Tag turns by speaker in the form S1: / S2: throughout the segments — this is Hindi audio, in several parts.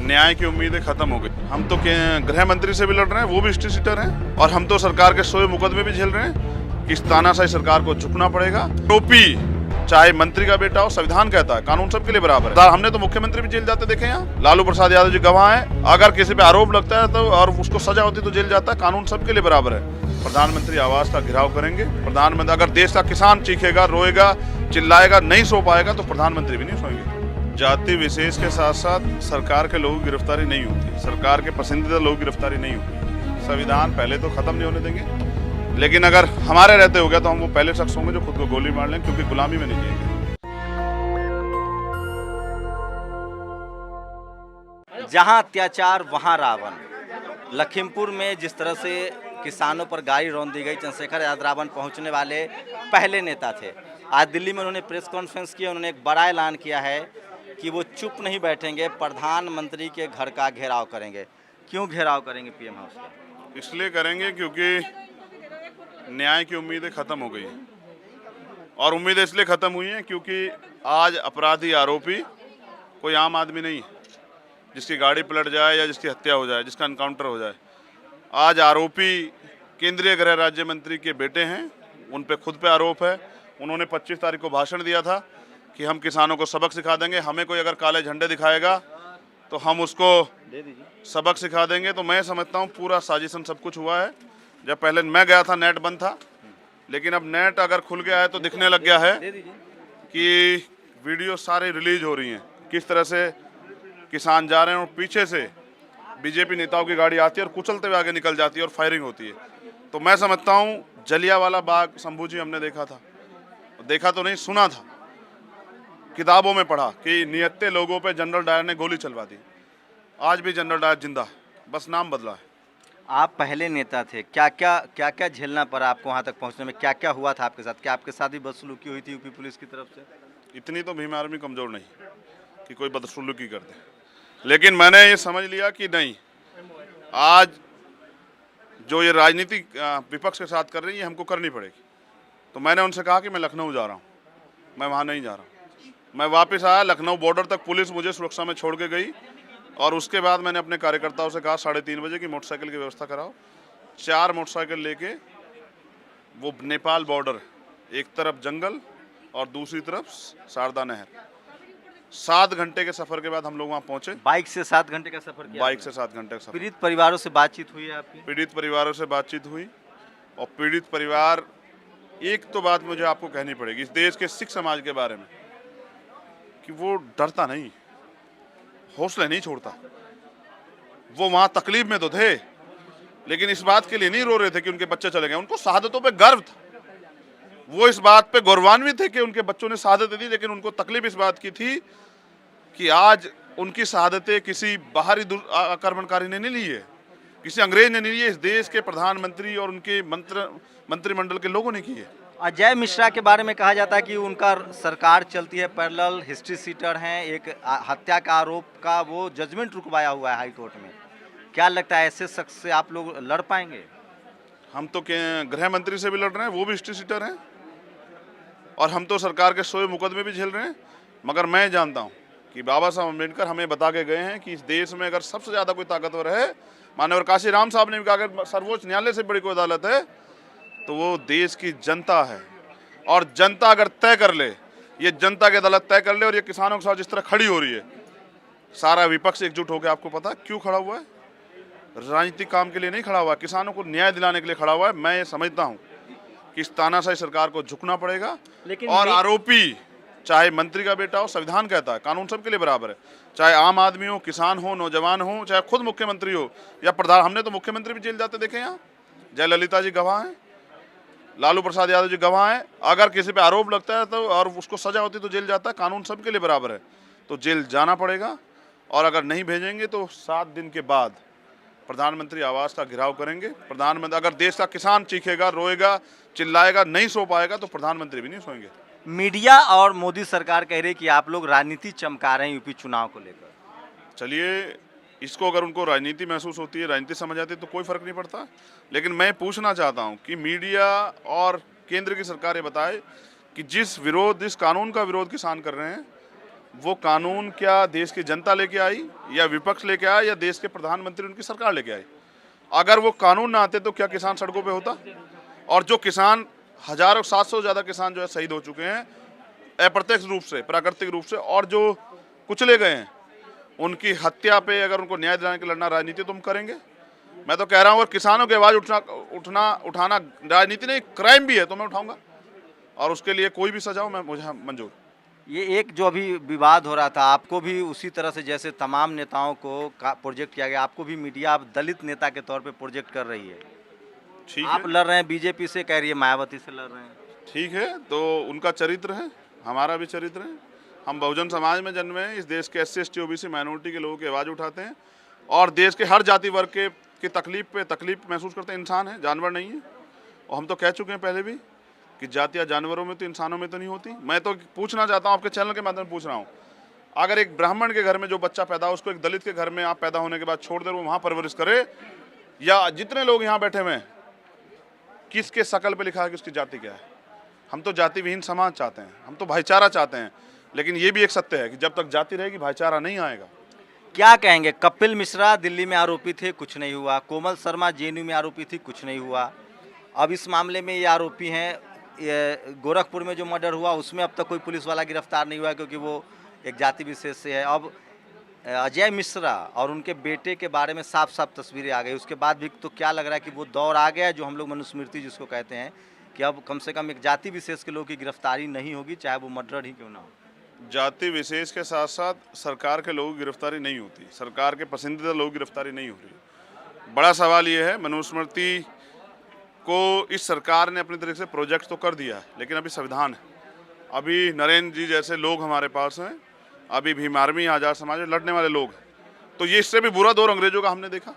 S1: न्याय की उम्मीदें खत्म हो गई। हम तो गृह मंत्री से भी लड़ रहे हैं, वो भी हिस्ट्री सीटर हैं, और हम तो सरकार के 100 मुकदमे भी झेल रहे हैं कि इस तानाशाही सरकार को झुकना पड़ेगा। टोपी चाहे मंत्री का बेटा हो, संविधान कहता है कानून सबके लिए बराबर है। हमने तो मुख्यमंत्री भी जेल जाते देखे हैं। लालू प्रसाद यादव जी गवाह हैं। अगर किसी पे आरोप लगता है तो और उसको सजा होती तो जेल जाता है। कानून सबके लिए बराबर है। प्रधानमंत्री आवास का घेराव करेंगे। प्रधानमंत्री अगर देश का किसान चीखेगा, रोएगा, चिल्लाएगा, नहीं सो पाएगा तो प्रधानमंत्री भी नहीं सोएंगे। जाति विशेष के साथ साथ सरकार के लोगों की गिरफ्तारी नहीं होती, सरकार के पसंदीदा लोगों की गिरफ्तारी नहीं होती। संविधान पहले तो खत्म नहीं होने देंगे, लेकिन अगर हमारे रहते हो गया तो हम वो पहले शख्स होंगे जो खुद को गोली मार लें, क्योंकि गुलामी में नहीं जिएंगे।
S2: जहां अत्याचार वहां रावण। लखीमपुर में जिस तरह से किसानों पर गाड़ी रौंद दी गई, चंद्रशेखर यादव रावण पहुंचने वाले पहले नेता थे। आज दिल्ली में उन्होंने प्रेस कॉन्फ्रेंस किया। उन्होंने एक बड़ा ऐलान किया है कि वो चुप नहीं बैठेंगे, प्रधानमंत्री के घर का घेराव करेंगे। क्यों घेराव करेंगे पीएम हाउस का?
S1: इसलिए करेंगे क्योंकि न्याय की उम्मीदें खत्म हो गई हैं, और उम्मीदें इसलिए खत्म हुई हैं क्योंकि आज अपराधी आरोपी कोई आम आदमी नहीं है जिसकी गाड़ी पलट जाए या जिसकी हत्या हो जाए, जिसका एनकाउंटर हो जाए। आज आरोपी केंद्रीय गृह राज्य मंत्री के बेटे हैं, उन पे खुद पे आरोप है। उन्होंने 25 तारीख को भाषण दिया था कि हम किसानों को सबक सिखा देंगे, हमें कोई अगर काले झंडे दिखाएगा तो हम उसको सबक सिखा देंगे। तो मैं समझता हूँ पूरा साजिशन सब कुछ हुआ है। जब पहले मैं गया था नेट बंद था, लेकिन अब नेट अगर खुल गया है तो दिखने लग गया है कि वीडियो सारी रिलीज हो रही हैं, किस तरह से किसान जा रहे हैं और पीछे से बीजेपी नेताओं की गाड़ी आती है और कुचलते हुए आगे निकल जाती है और फायरिंग होती है। तो मैं समझता हूँ जलियांवाला बाग शंभू जी हमने देखा था, देखा तो नहीं, सुना था, किताबों में पढ़ा कि निहत्थे लोगों पे जनरल डायर ने गोली चलवा दी। आज भी जनरल डायर जिंदा है, बस नाम बदला है।
S2: आप पहले नेता थे, क्या क्या झेलना पड़ा आपको वहाँ तक पहुँचने में? क्या क्या हुआ था आपके साथ? क्या आपके साथ भी बदसलूकी हुई थी यूपी पुलिस की तरफ से?
S1: इतनी तो भीम आर्मी कमजोर नहीं कि कोई बदसलूकी कर दे, लेकिन मैंने ये समझ लिया कि नहीं, आज जो ये राजनीति विपक्ष के साथ कर रही है हमको करनी पड़ेगी। तो मैंने उनसे कहा कि मैं लखनऊ जा रहा हूँ, मैं वहाँ नहीं जा रहा हूँ। मैं वापस आया, लखनऊ बॉर्डर तक पुलिस मुझे सुरक्षा में छोड़ के गई, और उसके बाद मैंने अपने कार्यकर्ताओं से कहा 3:30 बजे की मोटरसाइकिल की व्यवस्था कराओ। 4 मोटरसाइकिल लेके वो नेपाल बॉर्डर, एक तरफ जंगल और दूसरी तरफ शारदा नहर, 7 घंटे के सफर के बाद हम लोग वहाँ पहुँचे।
S2: बाइक से 7 घंटे का सफर किया?
S1: बाइक से 7 घंटे का सफर।
S2: पीड़ित परिवारों से बातचीत हुई है आपकी?
S1: पीड़ित परिवारों से बातचीत हुई, और पीड़ित परिवार, एक तो बात मुझे आपको कहनी पड़ेगी इस देश के सिख समाज के बारे में, कि वो डरता नहीं, हौसले नहीं छोड़ता। वो वहाँ तकलीफ में तो थे, लेकिन इस बात के लिए नहीं रो रहे थे कि उनके बच्चे चले गए। उनको शहादतों पे गर्व था, वो इस बात पे गौरवान्वित थे कि उनके बच्चों ने शहादत दी, लेकिन उनको तकलीफ इस बात की थी कि आज उनकी शहादतें किसी बाहरी आक्रमणकारी ने नहीं ली है, किसी अंग्रेज ने नहीं ली है, इस देश के प्रधानमंत्री और उनके मंत्रिमंडल के लोगों ने की है।
S2: अजय मिश्रा के बारे में कहा जाता है कि उनका सरकार चलती है पैरेलल, हिस्ट्री सीटर हैं, एक हत्या का आरोप का वो जजमेंट रुकवाया हुआ है हाई कोर्ट में। क्या लगता है ऐसे शख्स से आप लोग लड़ पाएंगे?
S1: हम तो गृह मंत्री से भी लड़ रहे हैं, वो भी हिस्ट्री सीटर हैं, और हम तो सरकार के 100 मुकदमे भी झेल रहे हैं। मगर मैं जानता हूँ कि बाबा साहब अम्बेडकर हमें बता के गए हैं कि इस देश में अगर सबसे ज़्यादा कोई ताकतवर है, माननीय काशी राम साहब ने भी कहा अगर सर्वोच्च न्यायालय से बड़ी कोई अदालत है तो वो देश की जनता है। और जनता अगर तय कर ले, ये जनता की अदालत तय कर ले, और ये किसानों के साथ जिस तरह खड़ी हो रही है, सारा विपक्ष एकजुट होकर, आपको पता क्यों खड़ा हुआ है? राजनीतिक काम के लिए नहीं खड़ा हुआ, किसानों को न्याय दिलाने के लिए खड़ा हुआ है। मैं ये समझता हूँ कि इस तानाशाही सरकार को झुकना पड़ेगा, और आरोपी चाहे मंत्री का बेटा हो, संविधान कहता है कानून सबके लिए बराबर है। चाहे आम आदमी हो, किसान हो, नौजवान हो, चाहे खुद मुख्यमंत्री हो या प्रधान, हमने तो मुख्यमंत्री भी जेल जाते देखे। यहाँ जयललिता जी गवाह हैं, लालू प्रसाद यादव जी गवाह हैं। अगर किसी पे आरोप लगता है तो और उसको सजा होती तो जेल जाता है। कानून सबके लिए बराबर है, तो जेल जाना पड़ेगा। और अगर नहीं भेजेंगे तो 7 दिन के बाद प्रधानमंत्री आवास का घेराव करेंगे। प्रधानमंत्री अगर देश का किसान चीखेगा, रोएगा, चिल्लाएगा, नहीं सो पाएगा तो प्रधानमंत्री भी नहीं सोएंगे।
S2: मीडिया और मोदी सरकार कह रही कि आप लोग राजनीति चमका रहे हैं यूपी चुनाव को लेकर।
S1: चलिए, इसको अगर उनको राजनीति महसूस होती है, राजनीति समझ आती है तो कोई फर्क नहीं पड़ता। लेकिन मैं पूछना चाहता हूं कि मीडिया और केंद्र की सरकार ये बताए कि जिस कानून का विरोध किसान कर रहे हैं वो कानून क्या देश की जनता लेके आई या विपक्ष लेके आया या देश के प्रधानमंत्री उनकी सरकार लेके आई? अगर वो कानून ना आते तो क्या किसान सड़कों पे होता? और जो किसान हजारों 700 से ज़्यादा किसान जो है शहीद हो चुके हैं अप्रत्यक्ष रूप से, प्राकृतिक रूप से, और जो कुचले गए हैं उनकी हत्या पे अगर उनको न्याय दिलाने के लड़ना राजनीति तो हम करेंगे। मैं तो कह रहा हूँ, अगर किसानों की आवाज़ उठाना राजनीति नहीं क्राइम भी है तो मैं उठाऊंगा, और उसके लिए कोई भी सजा हो मैं मुझे मंजूर।
S2: ये एक जो अभी विवाद हो रहा था, आपको भी उसी तरह से जैसे तमाम नेताओं को प्रोजेक्ट किया गया, आपको भी मीडिया आप दलित नेता के तौर पे प्रोजेक्ट कर रही है।
S1: ठीक
S2: आप
S1: है,
S2: लड़ रहे हैं बीजेपी से, कह रही है मायावती से लड़ रहे हैं।
S1: ठीक है, तो उनका चरित्र है, हमारा भी चरित्र है। हम बहुजन समाज में जन्मे हैं, इस देश के SC ST OBC माइनॉरिटी के लोगों की आवाज़ उठाते हैं और देश के हर जाति वर्ग के की तकलीफ महसूस करते हैं। इंसान है, जानवर नहीं है। और हम तो कह चुके हैं पहले भी कि जातियाँ जानवरों में तो इंसानों में तो नहीं होती। मैं तो पूछना चाहता हूँ, आपके चैनल के माध्यम से पूछ रहा हूँ, अगर एक ब्राह्मण के घर में जो बच्चा पैदा हो उसको एक दलित के घर में आप पैदा होने के बाद छोड़ दे, वो वहाँ परवरिश करे, या जितने लोग यहाँ बैठे हुए हैं किसके शकल पे लिखा है कि उसकी जाति क्या है? हम तो जाति विहीन समाज चाहते हैं, हम तो भाईचारा चाहते हैं, लेकिन ये भी एक सत्य है कि जब तक जाति रहेगी भाईचारा नहीं आएगा।
S2: क्या कहेंगे? कपिल मिश्रा दिल्ली में आरोपी थे, कुछ नहीं हुआ। कोमल शर्मा JNU में आरोपी थी, कुछ नहीं हुआ। अब इस मामले में ये आरोपी हैं, गोरखपुर में जो मर्डर हुआ उसमें अब तक कोई पुलिस वाला गिरफ्तार नहीं हुआ क्योंकि वो एक जाति विशेष से है। अब अजय मिश्रा और उनके बेटे के बारे में साफ साफ तस्वीरें आ गई, उसके बाद भी तो क्या लग रहा है कि वो दौर आ गया जो हम लोग मनुस्मृति जिसको कहते हैं कि अब कम से कम एक जाति विशेष के लोगों की गिरफ्तारी नहीं होगी, चाहे वो मर्डर ही क्यों ना हो।
S1: जाति विशेष के साथ साथ सरकार के लोगों की गिरफ्तारी नहीं होती, सरकार के पसंदीदा लोगों की गिरफ्तारी नहीं हो रही। बड़ा सवाल ये है, मनुस्मृति को इस सरकार ने अपनी तरह से प्रोजेक्ट तो कर दिया है, लेकिन अभी संविधान है। अभी नरेंद्र जी जैसे लोग हमारे पास हैं, अभी भीम आर्मी आज़ाद समाज में लड़ने वाले लोग हैं। तो ये इससे भी बुरा दौर अंग्रेजों का हमने देखा,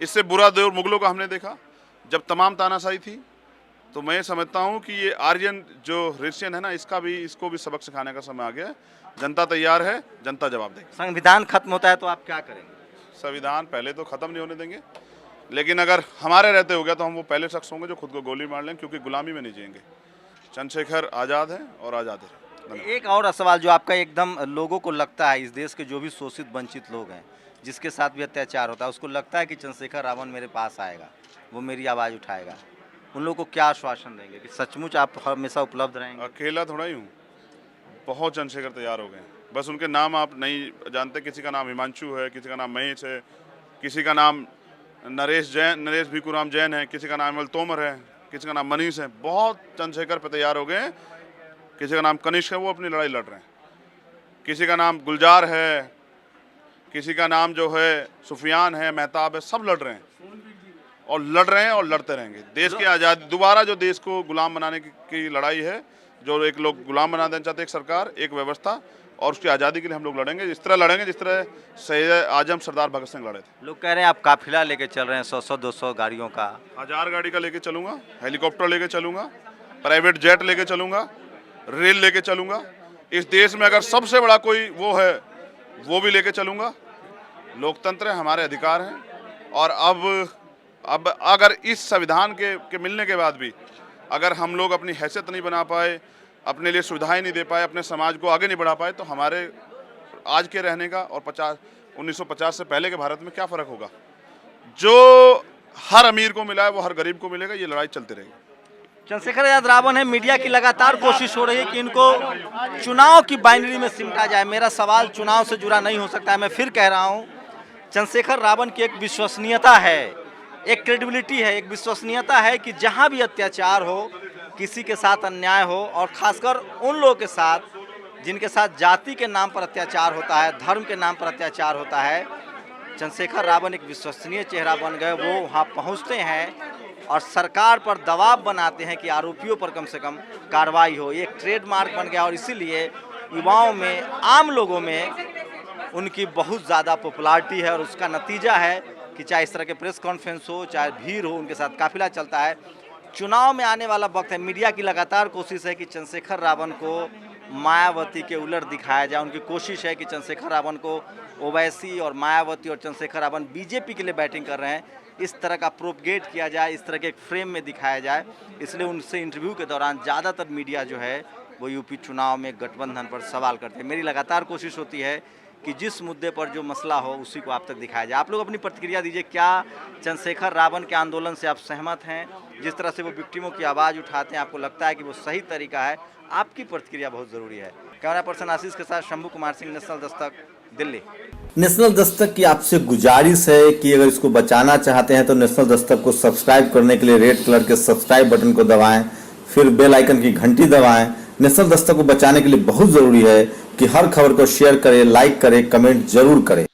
S1: इससे बुरा दौर मुगलों का हमने देखा, जब तमाम तानाशाही थी। तो मैं समझता हूँ कि ये आर्यन जो रेशियन है ना, इसको भी सबक सिखाने का समय आ गया है। जनता तैयार है, जनता जवाब देगी।
S2: संविधान खत्म होता है तो आप क्या करेंगे?
S1: संविधान पहले तो खत्म नहीं होने देंगे, लेकिन अगर हमारे रहते हो गया तो हम वो पहले शख्स होंगे जो खुद को गोली मार लेंगे, क्योंकि गुलामी में नहीं जिएंगे। चंद्रशेखर आज़ाद है और आज़ाद है।
S2: एक और सवाल जो आपका एकदम लोगों को लगता है, इस देश के जो भी शोषित वंचित लोग हैं जिसके साथ भी अत्याचार होता है, उसको लगता है कि चंद्रशेखर रावण मेरे पास आएगा, वो मेरी आवाज़ उठाएगा, उन लोगों को क्या आश्वासन देंगे कि सचमुच आप हमेशा उपलब्ध रहेंगे?
S1: अकेला थोड़ा ही हूँ, बहुत चंद्रशेखर तैयार हो गए, बस उनके नाम आप नहीं जानते। किसी का नाम हिमांशु है, किसी का नाम महेश है, किसी का नाम नरेश भिकुराम जैन है, किसी का नाम अमल तोमर है, किसी का नाम मनीष है। बहुत चंद्रशेखर पे तैयार हो गए हैं। किसी का नाम कनिष्क है, वो अपनी लड़ाई लड़ रहे हैं। किसी का नाम गुलजार है, किसी का नाम जो है सुफियान है, मेहताब है, सब लड़ रहे हैं और लड़ रहे हैं और लड़ते रहेंगे। देश की आज़ादी, दोबारा जो देश को गुलाम बनाने की लड़ाई है, जो एक लोग गुलाम बना देना चाहते, एक सरकार, एक व्यवस्था, और उसकी आज़ादी के लिए हम लोग लड़ेंगे। इस तरह लड़ेंगे जिस तरह शहीद आजम सरदार भगत सिंह लड़े थे।
S2: लोग कह रहे हैं आप काफिला लेके चल रहे हैं, 100-200 गाड़ियों का।
S1: 1000 गाड़ी का लेके चलूँगा, हेलीकॉप्टर लेके चलूँगा, प्राइवेट जेट लेके चलूँगा, रेल लेके चलूँगा। इस देश में अगर सबसे बड़ा कोई वो है, वो भी लेके चलूँगा। लोकतंत्र है, हमारे अधिकार हैं। और अब अगर इस संविधान के मिलने के बाद भी अगर हम लोग अपनी हैसियत नहीं बना पाए, अपने लिए सुविधाएं नहीं दे पाए, अपने समाज को आगे नहीं बढ़ा पाए, तो हमारे आज के रहने का और 1950 से पहले के भारत में क्या फ़र्क होगा? जो हर अमीर को मिला है वो हर गरीब को मिलेगा। ये लड़ाई चलती रहेगी।
S2: चंद्रशेखर आजाद रावण है, मीडिया की लगातार कोशिश हो रही है कि इनको चुनाव की बाइनरी में सिमटा जाए। मेरा सवाल चुनाव से जुड़ा नहीं हो सकता है, मैं फिर कह रहा हूँ, चंद्रशेखर रावण की एक विश्वसनीयता है, एक क्रेडिबिलिटी है, एक विश्वसनीयता है कि जहाँ भी अत्याचार हो, किसी के साथ अन्याय हो, और खासकर उन लोगों के साथ जिनके साथ जाति के नाम पर अत्याचार होता है, धर्म के नाम पर अत्याचार होता है, चंद्रशेखर रावण एक विश्वसनीय चेहरा बन गए। वो वहाँ पहुँचते हैं और सरकार पर दबाव बनाते हैं कि आरोपियों पर कम से कम कार्रवाई हो। ये एक ट्रेडमार्क बन गया और इसीलिए युवाओं में, आम लोगों में उनकी बहुत ज़्यादा पॉपुलैरिटी है। और उसका नतीजा है कि चाहे इस तरह के प्रेस कॉन्फ्रेंस हो, चाहे भीड़ हो, उनके साथ काफिला चलता है। चुनाव में आने वाला वक्त है, मीडिया की लगातार कोशिश है कि चंद्रशेखर रावण को मायावती के उलट दिखाया जाए। उनकी कोशिश है कि चंद्रशेखर रावण को ओवैसी और मायावती और चंद्रशेखर रावण बीजेपी के लिए बैटिंग कर रहे हैं, इस तरह का प्रोपगेट किया जाए, इस तरह के एक फ्रेम में दिखाया जाए। इसलिए उनसे इंटरव्यू के दौरान ज़्यादातर मीडिया जो है वो यूपी चुनाव में गठबंधन पर सवाल करते हैं। मेरी लगातार कोशिश होती है कि जिस मुद्दे पर जो मसला हो उसी को आप तक दिखाया जाए। आप लोग अपनी प्रतिक्रिया दीजिए, क्या चंद्रशेखर रावण के आंदोलन से आप सहमत हैं? जिस तरह से वो विक्टिमों की आवाज़ उठाते हैं, आपको लगता है कि वो सही तरीका है? आपकी प्रतिक्रिया बहुत ज़रूरी है। कैमरा पर्सन आशीष के साथ शंभू कुमार सिंह, नेशनल दस्तक, दिल्ली।
S3: नेशनल दस्तक की आपसे गुजारिश है कि अगर इसको बचाना चाहते हैं तो नेशनल दस्तक को सब्सक्राइब करने के लिए रेड कलर के सब्सक्राइब बटन को दबाएं, फिर बेल आइकन की घंटी दबाएं। नेशनल दस्तक को बचाने के लिए बहुत ज़रूरी है कि हर खबर को शेयर करें, लाइक करें, कमेंट जरूर करें।